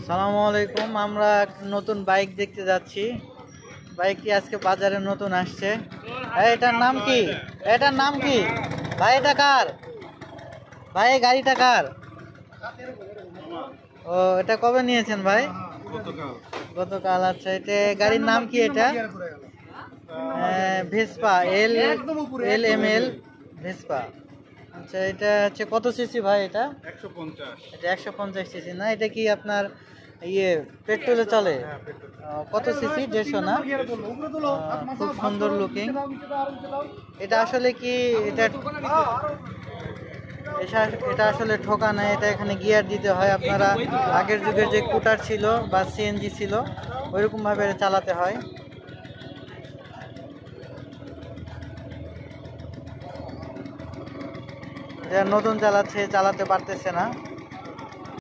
সালামু আলাইকুম। আমরা নতুন বাইক দেখতে যাচ্ছি। বাইকটি আজকে বাজারে নতুন আসছে। এটার নাম কি? এটার নাম কি ভাই? এটা কার ভাই? গাড়িটা কার? ও, এটা কবে নিয়েছেন ভাই? গতকাল। আচ্ছা, এটা গাড়ির নাম কি? এটা ভেসপা LML ভেসপা। আচ্ছা, এটা হচ্ছে কত সিসি ভাই? এটা 150 সিসি না? এটা কি আপনার পেট্রোলে চলে? কত সিসি? 150 না? খুব সুন্দর লুকিং। এটা আসলে কি এটা আসলে ঠোকা নাই, এটা এখানে গিয়ার দিতে হয়। আপনারা আগের যুগের যে কুটার ছিল বা CNG ছিল ওইরকম ভাবে চালাতে হয়। যারা নতুন চালাতে পারতেছে না।